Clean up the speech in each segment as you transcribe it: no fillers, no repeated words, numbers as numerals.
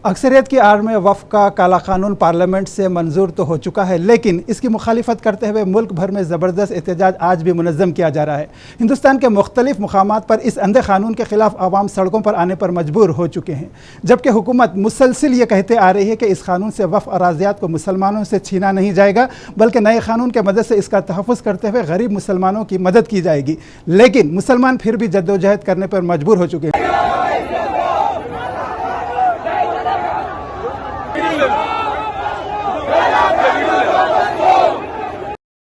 अक्सरियत की आड़ में वफ़ का काला कानून पार्लियामेंट से मंजूर तो हो चुका है, लेकिन इसकी मुखालिफत करते हुए मुल्क भर में ज़बरदस्त एहतजाज आज भी मुनज़्ज़म किया जा रहा है। हिंदुस्तान के मुख्तलिफ मुकामात पर इस अंधे कानून के ख़िलाफ़ आवाम सड़कों पर आने पर मजबूर हो चुके हैं, जबकि हुकूमत मुसलसिल ये कहते आ रही है कि इस कानून से वफ़ अराज़ियात को मुसलमानों से छीना नहीं जाएगा, बल्कि नए कानून के मदद से इसका तहफ़्फ़ुज़ करते हुए गरीब मुसलमानों की मदद की जाएगी। लेकिन मुसलमान फिर भी जद्दोजहद करने पर मजबूर हो चुके हैं।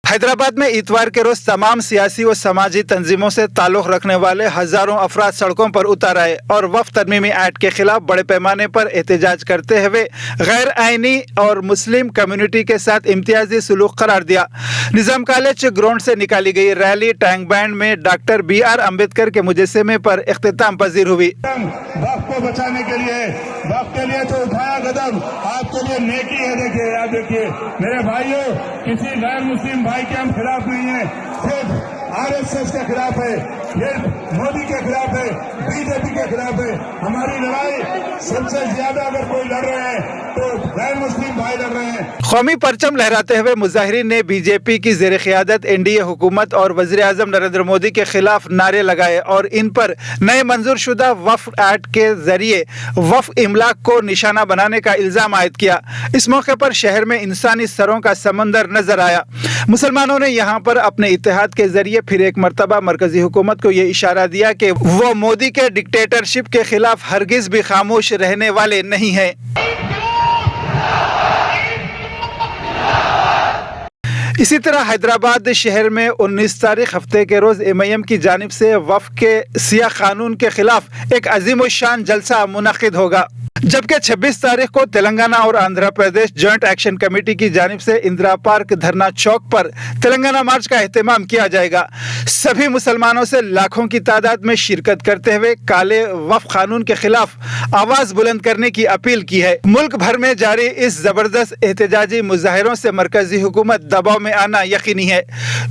हैदराबाद में इतवार के रोज तमाम सियासी व समाजी तंजीमों से ताल्लुक़ रखने वाले हजारों अफराद सड़कों पर उतर आए और वफ़ तरमीमी एक्ट के खिलाफ बड़े पैमाने पर एहतजाज करते हुए गैर आइनी और मुस्लिम कम्युनिटी के साथ इम्तियाजी सलूक करार दिया। निज़ाम कॉलेज ग्राउंड से निकाली गई रैली टैंक बैंड में डॉक्टर BR अम्बेडकर के मुजस्समे पर इख्तिताम पजीर हुई। वक़्त को बचाने के लिए, वक़्त के लिए तो उठाया कदम, आपके लिए नेकी है। देखिए, याद देखिए मेरे भाइयों, किसी गैर मुस्लिम भाई के हम खिलाफ नहीं है, सिर्फ RSS के खिलाफ है, ये मोदी के खिलाफ है, BJP के खिलाफ है। हमारी लड़ाई सबसे ज्यादा अगर कोई लड़ रहे हैं तो गैर मुस्लिम भाई लड़ रहे हैं। कौमी परचम लहराते हुए मुजाहिरीन ने BJP की ज़ेर क़ियादत NDA हुकूमत और वज़ीर आज़म नरेंद्र मोदी के खिलाफ नारे लगाए और इन पर नए मंजूर शुदा वफ़ एक्ट के जरिए वफ़ इमलाक को निशाना बनाने का इल्ज़ाम आयद किया। इस मौके पर शहर में इंसानी सरों का समंदर नजर आया। मुसलमानों ने यहाँ पर अपने इत्तेहाद के जरिए फिर एक मरतबा मरकजी हुकूमत को ये इशारा दिया कि वो मोदी के डिक्टेटरशिप के खिलाफ हरगिज भी खामोश रहने वाले नहीं हैं। इसी तरह हैदराबाद शहर में 19 तारीख हफ्ते के रोज MIM की जानिब से वफ़ के सिया कानून के खिलाफ एक अजीम शान जलसा मुनक़िद होगा, जबकि 26 तारीख को तेलंगाना और Andhra Pradesh joint action committee की जानिब से इंदिरा पार्क धरना चौक पर तेलंगाना मार्च का एहतमाम किया जाएगा। सभी मुसलमानों से लाखों की तादाद में शिरकत करते हुए काले वफ़ कानून के खिलाफ आवाज बुलंद करने की अपील की है। मुल्क भर में जारी इस जबरदस्त एहतजाजी मुजाहिरों से मरकजी हुकूमत दबाव में आना यकीनी है।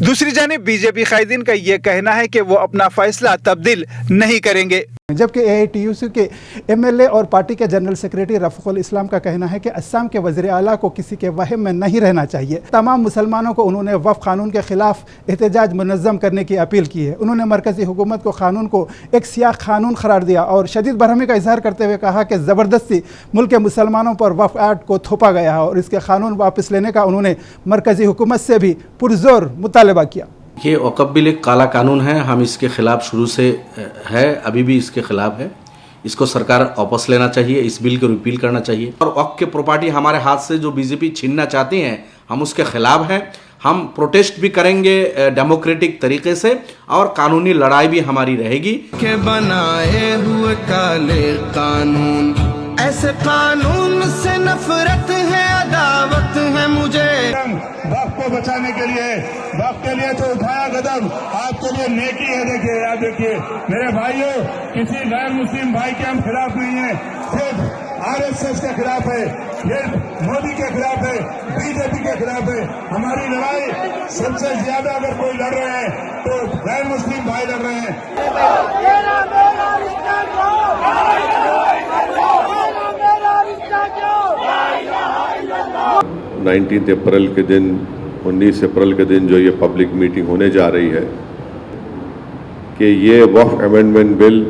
दूसरी जानिब BJP कायदीन का यह कहना है कि वो अपना फैसला तब्दील नहीं करेंगे, जबकि AITUC के MLA और पार्टी के जनरल सेक्रेटरी रफ़ीकुल इस्लाम का कहना है कि अस्साम के वज़ीर आला को किसी के वहम में नहीं रहना चाहिए। तमाम मुसलमानों को उन्होंने वफ़ कानून के खिलाफ एहतजाज मुनज़्ज़म करने की अपील की है। उन्होंने मरकज़ी हुकूमत को कानून को एक सियाह कानून करार दिया और शदीद बरहमी का इजहार करते हुए कहा कि ज़बरदस्ती मुल्क के मुसलमानों पर वफ़ एक्ट को थोपा गया है और इसके कानून वापस लेने का उन्होंने मरकज़ी हुकूमत से भी पुरज़ोर मुतालबा किया। ये वक़्फ़ बिल एक काला कानून है, हम इसके खिलाफ शुरू से है, अभी भी इसके खिलाफ है। इसको सरकार वापस लेना चाहिए, इस बिल को रिपील करना चाहिए और वक़्फ़ के प्रॉपर्टी हमारे हाथ से जो BJP छीनना चाहती हैं, हम उसके खिलाफ हैं। हम प्रोटेस्ट भी करेंगे डेमोक्रेटिक तरीके से और कानूनी लड़ाई भी हमारी रहेगी। के बनाए हुए काले कानून, ऐसे कानून से नफरत है, अदावत है मुझे। वक़्त को बचाने के लिए, वक़्त के लिए तो उठाया कदम, आपके लिए नेकी है। देखिए, याद देखिए मेरे भाइयों, किसी गैर मुस्लिम भाई के हम खिलाफ नहीं है, सिर्फ RSS के खिलाफ है, ये मोदी के खिलाफ है, BJP के खिलाफ है। हमारी लड़ाई सबसे ज्यादा अगर कोई लड़ रहे हैं तो गैर मुस्लिम भाई लड़ रहे हैं। 19 अप्रैल के दिन, 19 अप्रैल के दिन जो ये पब्लिक मीटिंग होने जा रही है कि ये वफ़ अमेंडमेंट बिल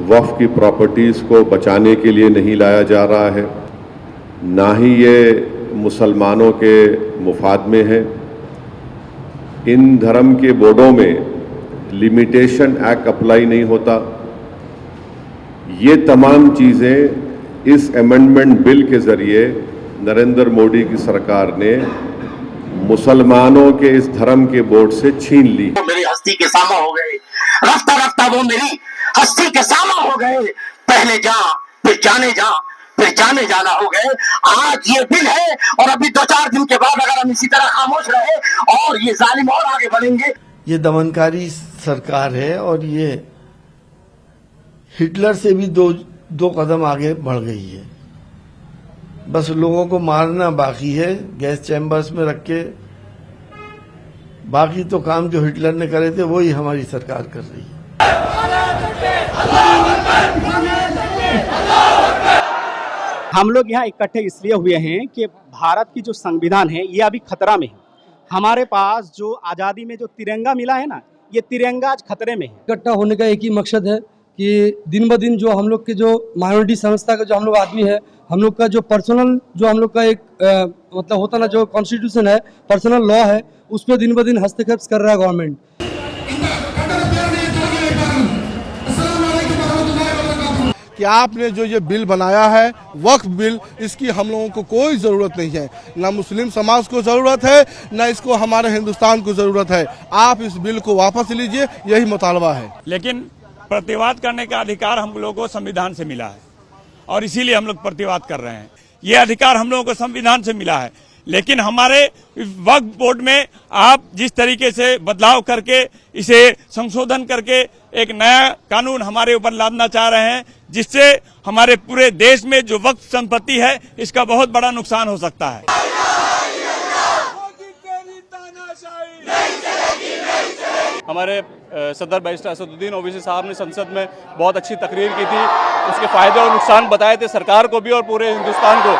वफ़ की प्रॉपर्टीज़ को बचाने के लिए नहीं लाया जा रहा है, ना ही ये मुसलमानों के मुफाद में है। इन धर्म के बोर्डों में लिमिटेशन एक्ट अप्लाई नहीं होता। ये तमाम चीज़ें इस अमेंडमेंट बिल के ज़रिए नरेंद्र मोदी की सरकार ने मुसलमानों के इस धर्म के बोर्ड से छीन ली। मेरी हस्ती के सामा हो गए, रफ्ता रफ्ता वो मेरी हस्ती के सामा हो गए। पहले जा फिर जाने जा, फिर जाने जाना हो गए। आज ये बिल है और अभी 2-4 दिन के बाद अगर हम इसी तरह खामोश रहे और ये जालिम और आगे बढ़ेंगे। ये दमनकारी सरकार है और ये हिटलर से भी दो कदम आगे बढ़ गई है। बस लोगों को मारना बाकी है गैस चैम्बर्स में रख के, बाकी तो काम जो हिटलर ने करे थे वही हमारी सरकार कर रही है। हम लोग यहाँ इकट्ठे इसलिए हुए हैं कि भारत की जो संविधान है ये अभी खतरा में है। हमारे पास जो आज़ादी में जो तिरंगा मिला है ना, ये तिरंगा आज खतरे में है। इकट्ठा होने का एक ही मकसद है कि दिन ब दिन जो हम लोग के जो माइनॉरिटी संस्था का जो हम लोग आदमी है, हम लोग का जो पर्सनल जो हम लोग का एक मतलब होता ना, जो कॉन्स्टिट्यूशन है, पर्सनल लॉ है, उस पर दिन ब दिन हस्तक्षेप कर रहा है गवर्नमेंट। कि आपने जो ये बिल बनाया है वक्फ बिल, इसकी हम लोगों को कोई ज़रूरत नहीं है, ना मुस्लिम समाज को ज़रूरत है, ना इसको हमारे हिंदुस्तान को ज़रूरत है। आप इस बिल को वापस लीजिए, यही मुतालबा है। लेकिन प्रतिवाद करने का अधिकार हम लोगों को संविधान से मिला है और इसीलिए हम लोग प्रतिवाद कर रहे हैं। ये अधिकार हम लोगों को संविधान से मिला है, लेकिन हमारे वक्फ बोर्ड में आप जिस तरीके से बदलाव करके इसे संशोधन करके एक नया कानून हमारे ऊपर लादना चाह रहे हैं, जिससे हमारे पूरे देश में जो वक्फ संपत्ति है इसका बहुत बड़ा नुकसान हो सकता है। हमारे सदर बैरिस्टर असदुद्दीन ओवैसी साहब ने संसद में बहुत अच्छी तकरीर की थी, उसके फायदे और नुकसान बताए थे सरकार को भी और पूरे हिंदुस्तान को।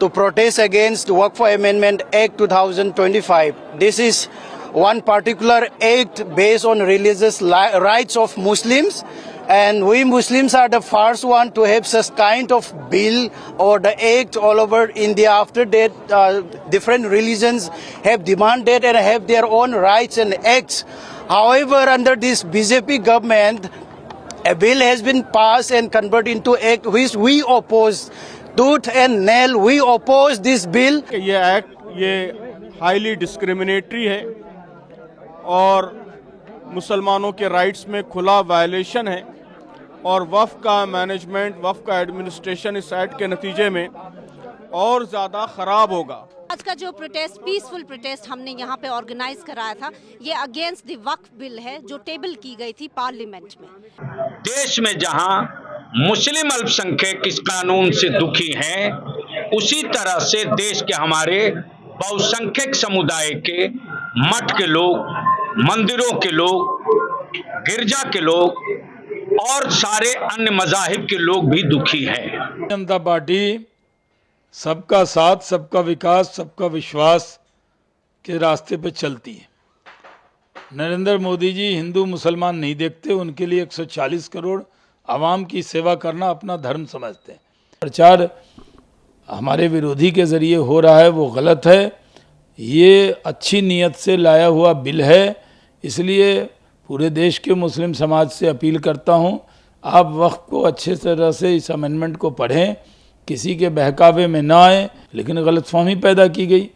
To protest against Waqf Amendment Act 2025. This is one particular act based on religious rights of Muslims, and we Muslims are the first one to have such kind of bill or the act all over India. After that, different religions have demanded and have their own rights and acts. However, under this BJP government, a bill has been passed and converted into act which we oppose. Tooth and nail, we oppose this bill. ये act ये highly discriminatory है और मुसलमानों के rights में खुला violation है और वफ़ का मैनेजमेंट, वफ़ का एडमिनिस्ट्रेशन इस एक्ट के नतीजे में और ज़्यादा ख़राब होगा। आज का जो प्रोटेस्ट, पीसफुल प्रोटेस्ट हमने यहाँ पे ऑर्गेनाइज कराया था, ये अगेंस्ट द वक्फ बिल है जो टेबल की गई थी पार्लियामेंट में। देश में जहाँ मुस्लिम अल्पसंख्यक इस कानून से दुखी हैं, उसी तरह से देश के हमारे बहुसंख्यक समुदाय के मठ के लोग, मंदिरों के लोग, गिरजा के लोग और सारे अन्य मज़ाहिब के लोग भी दुखी हैं। जनता पार्टी सबका साथ, सबका विकास, सबका विश्वास के रास्ते पे चलती है। नरेंद्र मोदी जी हिंदू मुसलमान नहीं देखते, उनके लिए 140 करोड़ आवाम की सेवा करना अपना धर्म समझते हैं। प्रचार हमारे विरोधी के जरिए हो रहा है, वो गलत है। ये अच्छी नीयत से लाया हुआ बिल है, इसलिए पूरे देश के मुस्लिम समाज से अपील करता हूं, आप वक्त को अच्छे तरह से इस अमेंडमेंट को पढ़ें, किसी के बहकावे में ना आए। लेकिन गलतफहमी पैदा की गई,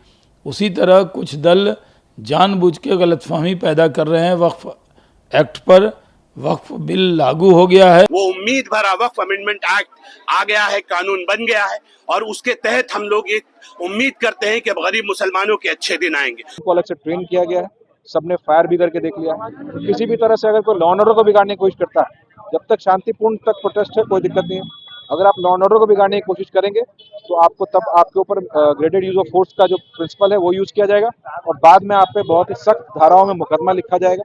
उसी तरह कुछ दल जानबूझ के गलतफहमी पैदा कर रहे हैं। वक्फ एक्ट पर वक्फ बिल लागू हो गया है, वो उम्मीद भरा वक्फ अमेंडमेंट एक्ट आ गया है, कानून बन गया है और उसके तहत हम लोग ये उम्मीद करते हैं कि गरीब मुसलमानों के अच्छे दिन आएंगे। को अलग से ट्रेन किया गया है, सबने फायर भी करके देख लिया। तो किसी भी तरह से अगर कोई लॉ एंड ऑर्डर को बिगाड़ने की कोशिश करता है, जब तक शांतिपूर्ण तक प्रोटेस्ट है कोई दिक्कत नहीं है। अगर आप लॉ एंड ऑर्डर को बिगाड़ने की कोशिश करेंगे तो आपको तब आपके ऊपर ग्रेडेड यूज ऑफ फोर्स का जो प्रिंसिपल है वो यूज किया जाएगा और बाद में आप पे बहुत ही सख्त धाराओं में मुकदमा लिखा जाएगा।